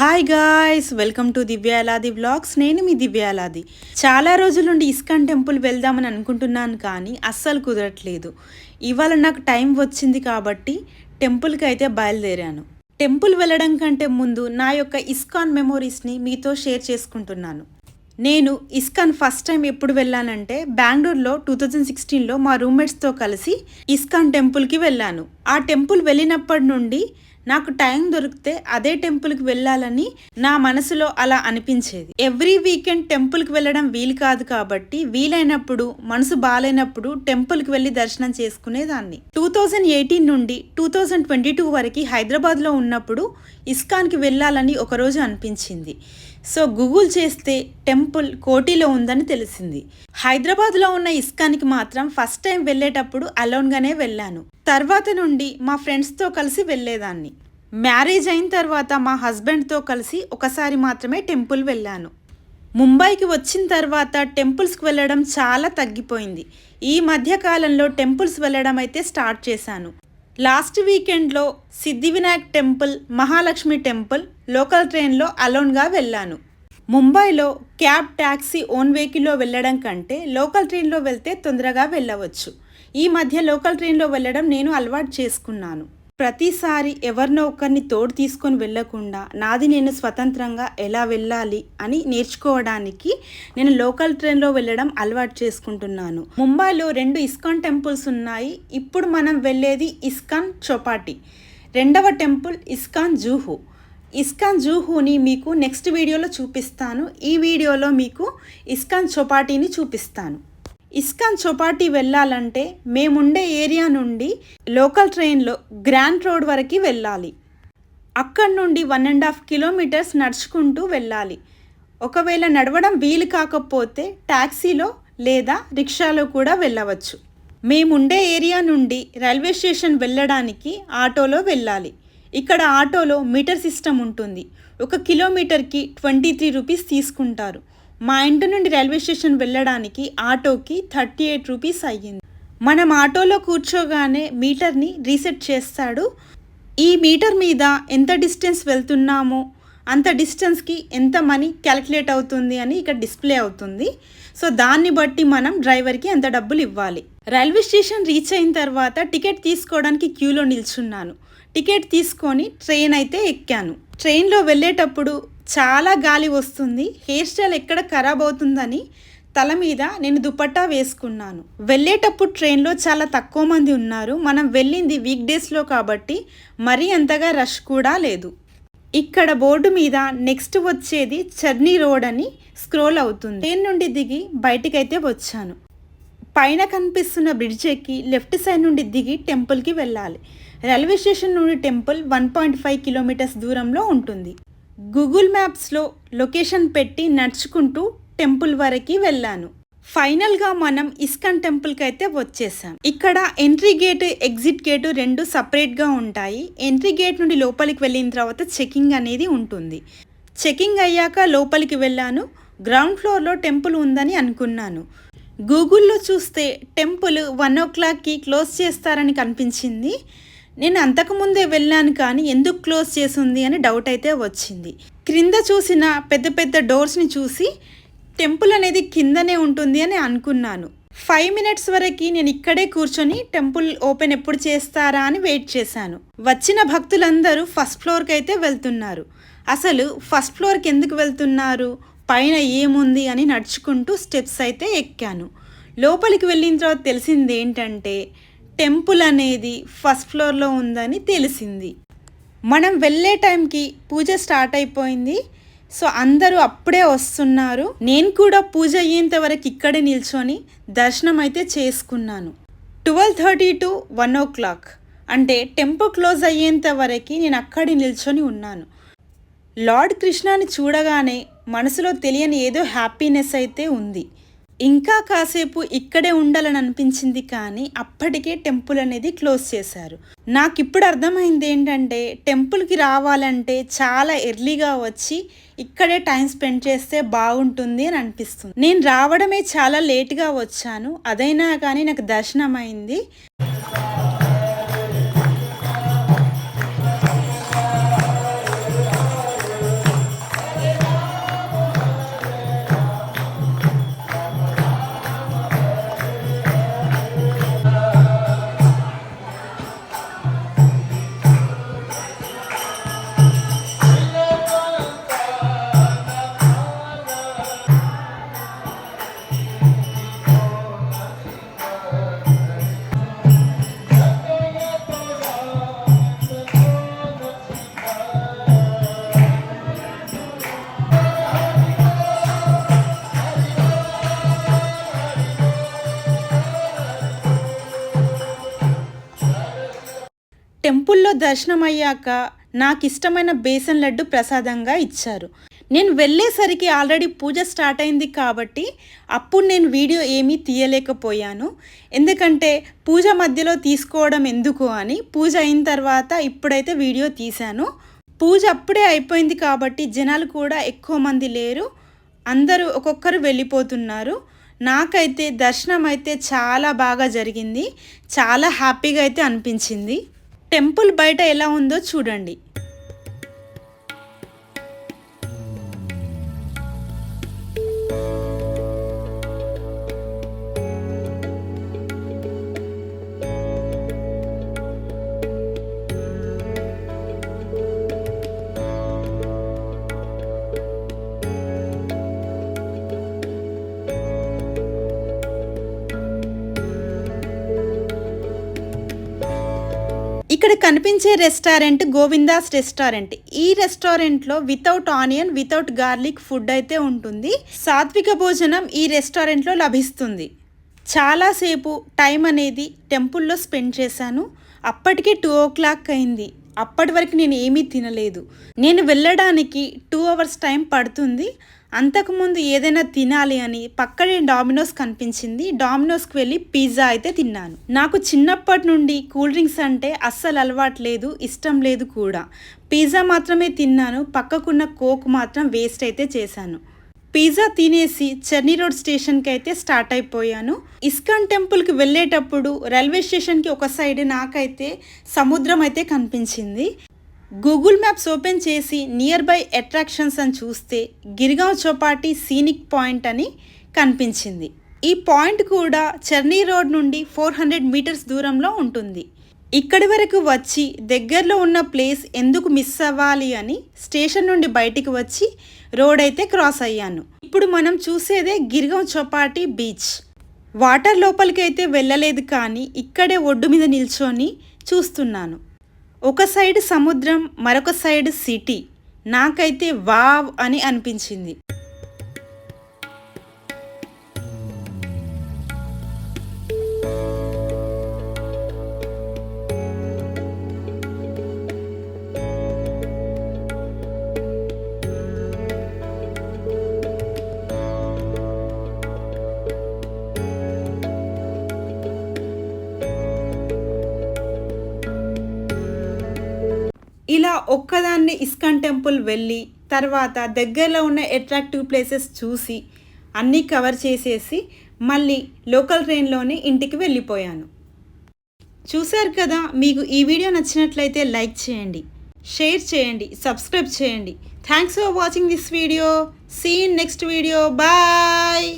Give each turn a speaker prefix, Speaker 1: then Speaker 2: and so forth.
Speaker 1: Hi guys, welcome to Divyaladi vlogs. నేను మీ దివ్యాలాది. చాలా రోజుల నుండి ఇస్కాన్ టెంపుల్ వెళ్దామని అనుకుంటున్నాను, కానీ అస్సలు కుదరట్లేదు. ఇవాళ నాకు టైం వచ్చింది కాబట్టి టెంపుల్కి అయితే బయలుదేరాను. టెంపుల్ వెళ్ళడం కంటే ముందు నా యొక్క ఇస్కాన్ మెమోరీస్ని మీతో షేర్ చేసుకుంటున్నాను. నేను ఇస్కాన్ ఫస్ట్ టైం ఎప్పుడు వెళ్ళానంటే బెంగళూరులో 2016లో మా రూమ్మేట్స్తో కలిసి ఇస్కాన్ టెంపుల్కి వెళ్ళాను. ఆ టెంపుల్ వెళ్ళినప్పటి నుండి నాకు టైం దొరికితే అదే టెంపుల్కి వెళ్ళాలని నా మనసులో అలా అనిపించేది. ఎవ్రీ వీకెండ్ టెంపుల్కి వెళ్ళడం వీలు కాదు కాబట్టి వీలైనప్పుడు, మనసు బాగాలేనప్పుడు టెంపుల్కి వెళ్ళి దర్శనం చేసుకునేదాన్ని. 2018 నుండి 2022 వరకు హైదరాబాద్లో ఉన్నప్పుడు ఇస్కాన్కి వెళ్ళాలని ఒకరోజు అనిపించింది. సో గూగుల్ చేస్తే టెంపుల్ కోటిలో ఉందని తెలిసింది. హైదరాబాద్లో ఉన్న ఇస్కాన్కి మాత్రం ఫస్ట్ టైం వెళ్ళేటప్పుడు అలోన్గానే వెళ్ళాను. తర్వాత నుండి మా ఫ్రెండ్స్తో కలిసి వెళ్ళేదాన్ని. మ్యారేజ్ అయిన తర్వాత మా హస్బెండ్తో కలిసి ఒకసారి మాత్రమే టెంపుల్ వెళ్ళాను. ముంబైకి వచ్చిన తర్వాత టెంపుల్స్కి వెళ్ళడం చాలా తగ్గిపోయింది. ఈ మధ్యకాలంలో టెంపుల్స్ వెళ్ళడం అయితే స్టార్ట్ చేశాను. లాస్ట్ వీకెండ్లో Siddhivinayak temple, Mahalakshmi temple local ట్రైన్లో అలోన్గా వెళ్ళాను. ముంబైలో క్యాబ్, ట్యాక్సీ, ఓన్ వెహికల్లో వెళ్ళడం కంటే లోకల్ ట్రైన్లో వెళ్తే తొందరగా వెళ్ళవచ్చు. ఈ మధ్య లోకల్ ట్రైన్లో వెళ్ళడం నేను అలవాటు చేసుకున్నాను. ప్రతిసారి ఎవరినో ఒకరిని తోడు తీసుకొని వెళ్ళకుండా నాది నేను స్వతంత్రంగా ఎలా వెళ్ళాలి అని నేర్చుకోవడానికి నేను లోకల్ ట్రైన్లో వెళ్ళడం అలవాటు చేసుకుంటున్నాను. ముంబైలో 2 ఇస్కాన్ టెంపుల్స్ ఉన్నాయి. ఇప్పుడు మనం వెళ్ళేది ఇస్కాన్ చౌపాటి. రెండవ టెంపుల్ ఇస్కాన్ జూహు. ఇస్కాన్ జూహుని మీకు నెక్స్ట్ వీడియోలో చూపిస్తాను. ఈ వీడియోలో మీకు ఇస్కాన్ చౌపాటిని చూపిస్తాను. ఇస్కాన్ చౌపాటి వెళ్ళాలంటే మేముండే ఏరియా నుండి లోకల్ ట్రైన్లో గ్రాండ్ రోడ్ వరకు వెళ్ళాలి. అక్కడి నుండి 1.5 కిలోమీటర్స్ నడుచుకుంటూ వెళ్ళాలి. ఒకవేళ నడవడం వీలు కాకపోతే ట్యాక్సీలో లేదా రిక్షాలో కూడా వెళ్ళవచ్చు. మేముండే ఏరియా నుండి రైల్వే స్టేషన్ వెళ్ళడానికి ఆటోలో వెళ్ళాలి. ఇక్కడ ఆటోలో మీటర్ సిస్టమ్ ఉంటుంది. 1 కిలోమీటర్కి 23 రూపీస్ తీసుకుంటారు. మా ఇంటి నుండి రైల్వే స్టేషన్ వెళ్ళడానికి ఆటోకి 38 రూపీస్ అయ్యింది. మనం ఆటోలో కూర్చోగానే మీటర్ని రీసెట్ చేస్తాడు. ఈ మీటర్ మీద ఎంత డిస్టెన్స్ వెళ్తున్నామో అంత డిస్టెన్స్కి ఎంత మనీ క్యాలిక్యులేట్ అవుతుంది అని ఇక్కడ డిస్ప్లే అవుతుంది. సో దాన్ని బట్టి మనం డ్రైవర్కి ఎంత డబ్బులు ఇవ్వాలి. రైల్వే స్టేషన్ రీచ్ అయిన తర్వాత టికెట్ తీసుకోవడానికి క్యూలో నిల్చున్నాను. టికెట్ తీసుకొని ట్రైన్ అయితే ఎక్కాను. ట్రైన్లో వెళ్ళేటప్పుడు చాలా గాలి వస్తుంది. హెయిర్ స్టైల్ ఎక్కడ ఖరాబ్ అవుతుందని తల మీద నేను దుపట్టా వేసుకున్నాను. వెళ్ళేటప్పుడు ట్రైన్లో చాలా తక్కువ మంది ఉన్నారు. మనం వెళ్ళింది వీక్ డేస్లో కాబట్టి మరీ అంతగా రష్ కూడా లేదు. ఇక్కడ బోర్డు మీద నెక్స్ట్ వచ్చేది చర్నీ రోడ్ అని స్క్రోల్ అవుతుంది. ట్రైన్ నుండి దిగి బయటికైతే వచ్చాను. పైన కనిపిస్తున్న బ్రిడ్జ్ ఎక్కి లెఫ్ట్ సైడ్ నుండి దిగి టెంపుల్కి వెళ్ళాలి. రైల్వే స్టేషన్ నుండి టెంపుల్ 1.5 కిలోమీటర్స్ దూరంలో ఉంటుంది. గూగుల్ మ్యాప్స్లో లొకేషన్ పెట్టి నడుచుకుంటూ టెంపుల్ వరకు వెళ్ళాను. ఫైనల్గా మనం ఇస్కాన్ టెంపుల్కి అయితే వచ్చేసాం. ఇక్కడ ఎంట్రీ గేట్, ఎగ్జిట్ గేటు 2 సపరేట్గా ఉంటాయి. ఎంట్రీ గేట్ నుండి లోపలికి వెళ్ళిన తర్వాత చెకింగ్ అనేది ఉంటుంది. చెకింగ్ అయ్యాక లోపలికి వెళ్ళాను. గ్రౌండ్ ఫ్లోర్లో టెంపుల్ ఉందని అనుకున్నాను. గూగుల్లో చూస్తే టెంపుల్ 1 o'clockకి క్లోజ్ చేస్తారని కనిపించింది. నేను అంతకుముందే వెళ్ళాను, కానీ ఎందుకు క్లోజ్ చేసింది అని డౌట్ అయితే వచ్చింది. క్రింద చూసిన పెద్ద పెద్ద డోర్స్ని చూసి టెంపుల్ అనేది కిందనే ఉంటుంది అని అనుకున్నాను. 5 మినిట్స్ వరకు నేను ఇక్కడే కూర్చొని టెంపుల్ ఓపెన్ ఎప్పుడు చేస్తారా అని వెయిట్ చేశాను. వచ్చిన భక్తులందరూ ఫస్ట్ ఫ్లోర్కి అయితే వెళ్తున్నారు. అసలు ఫస్ట్ ఫ్లోర్కి ఎందుకు వెళ్తున్నారు, పైన ఏముంది అని నడుచుకుంటూ స్టెప్స్ అయితే ఎక్కాను. లోపలికి వెళ్ళిన తర్వాత తెలిసింది ఏంటంటే టెంపుల్ అనేది ఫస్ట్ ఫ్లోర్లో ఉందని తెలిసింది. మనం వెళ్ళే టైంకి పూజ స్టార్ట్ అయిపోయింది. సో అందరూ అప్పుడే వస్తున్నారు. నేను కూడా పూజ అయ్యేంత వరకు ఇక్కడే నిల్చొని దర్శనం అయితే చేసుకున్నాను. 12:30 to 1 o'clock అంటే టెంపుల్ క్లోజ్ అయ్యేంత వరకు నేను అక్కడే నిల్చొని ఉన్నాను. లార్డ్ కృష్ణాని చూడగానే మనసులో తెలియని ఏదో హ్యాపీనెస్ అయితే ఉంది. ఇంకా కాసేపు ఇక్కడే ఉండాలని అనిపించింది, కానీ అప్పటికే టెంపుల్ అనేది క్లోజ్ చేశారు. నాకు ఇప్పుడు అర్థమైంది ఏంటంటే టెంపుల్కి రావాలంటే చాలా ఎర్లీగా వచ్చి ఇక్కడే టైం స్పెండ్ చేస్తే బాగుంటుంది అని అనిపిస్తుంది. నేను రావడమే చాలా లేట్గా వచ్చాను. అదైనా కానీ నాకు దర్శనం అయింది. దర్శనం అయ్యాక నాకు ఇష్టమైన బేసన్ లడ్డు ప్రసాదంగా ఇచ్చారు. నేను వెళ్ళేసరికి ఆల్రెడీ పూజ స్టార్ట్ అయింది కాబట్టి అప్పుడు నేను వీడియో ఏమీ తీయలేకపోయాను. ఎందుకంటే పూజ మధ్యలో తీసుకోవడం ఎందుకు అని పూజ అయిన తర్వాత ఇప్పుడైతే వీడియో తీశాను. పూజ అప్పుడే అయిపోయింది కాబట్టి జనాలు కూడా ఎక్కువ మంది లేరు. అందరూ ఒక్కొక్కరు వెళ్ళిపోతున్నారు. నాకైతే దర్శనం అయితే చాలా బాగా జరిగింది. చాలా హ్యాపీగా అయితే అనిపించింది. టెంపుల్ బయట ఎలా ఉందో చూడండి. ఇక్కడ కనిపించే రెస్టారెంట్ గోవిందాస్ రెస్టారెంట్. ఈ రెస్టారెంట్లో without onion without garlic food అయితే ఉంటుంది. సాత్విక భోజనం ఈ రెస్టారెంట్లో లభిస్తుంది. చాలాసేపు టైం అనేది టెంపుల్లో స్పెండ్ చేశాను. అప్పటికే 2 o'clock అయింది. అప్పటి వరకు నేను ఏమీ తినలేదు. నేను వెళ్ళడానికి 2 hours టైం పడుతుంది. అంతకుముందు ఏదైనా తినాలి అని పక్కనే డామినోస్ కనిపించింది. డామినోస్కి వెళ్ళి పిజ్జా అయితే తిన్నాను. నాకు చిన్నప్పటి నుండి కూల్ డ్రింక్స్ అంటే అస్సలు అలవాటు లేదు, ఇష్టం లేదు కూడా. పిజ్జా మాత్రమే తిన్నాను. పక్కకున్న కోక్ మాత్రం వేస్ట్ అయితే చేశాను. పిజ్జా తినేసి చర్నీ రోడ్ స్టేషన్కి అయితే స్టార్ట్ అయిపోయాను. ఇస్కాన్ టెంపుల్కి వెళ్ళేటప్పుడు రైల్వే స్టేషన్కి ఒక సైడ్ నాకైతే సముద్రం అయితే కనిపించింది. గూగుల్ మ్యాప్స్ ఓపెన్ చేసి నియర్ బై అట్రాక్షన్స్ అని చూస్తే గిర్గావ్ చౌపాటి సీనిక్ పాయింట్ అని కనిపించింది. ఈ పాయింట్ కూడా చర్నీ రోడ్ నుండి 400 meters దూరంలో ఉంటుంది. ఇక్కడి వరకు వచ్చి దగ్గరలో ఉన్న ప్లేస్ ఎందుకు మిస్ అవ్వాలి అని స్టేషన్ నుండి బయటికి వచ్చి రోడ్ అయితే క్రాస్ అయ్యాను. ఇప్పుడు మనం చూసేదే గిర్గావ్ చౌపాటి బీచ్. వాటర్ లోపలికి అయితే వెళ్ళలేదు కానీ ఇక్కడే ఒడ్డు మీద నిల్చొని చూస్తున్నాను. ఒక సైడ్ సముద్రం, మరొక సైడ్ సిటీ. నాకైతే వావ్ అని అనిపించింది. ఇలా ఒక్కదాన్ని ఇస్కాన్ టెంపుల్ వెళ్ళి తర్వాత దగ్గరలో ఉన్న అట్రాక్టివ్ ప్లేసెస్ చూసి అన్నీ కవర్ చేసేసి మళ్ళీ లోకల్ ట్రైన్లోనే ఇంటికి వెళ్ళిపోయాను. చూశారు కదా, మీకు ఈ వీడియో నచ్చినట్లయితే లైక్ చేయండి, షేర్ చేయండి, సబ్స్క్రైబ్ చేయండి. Thanks for watching this video. See in next video. Bye.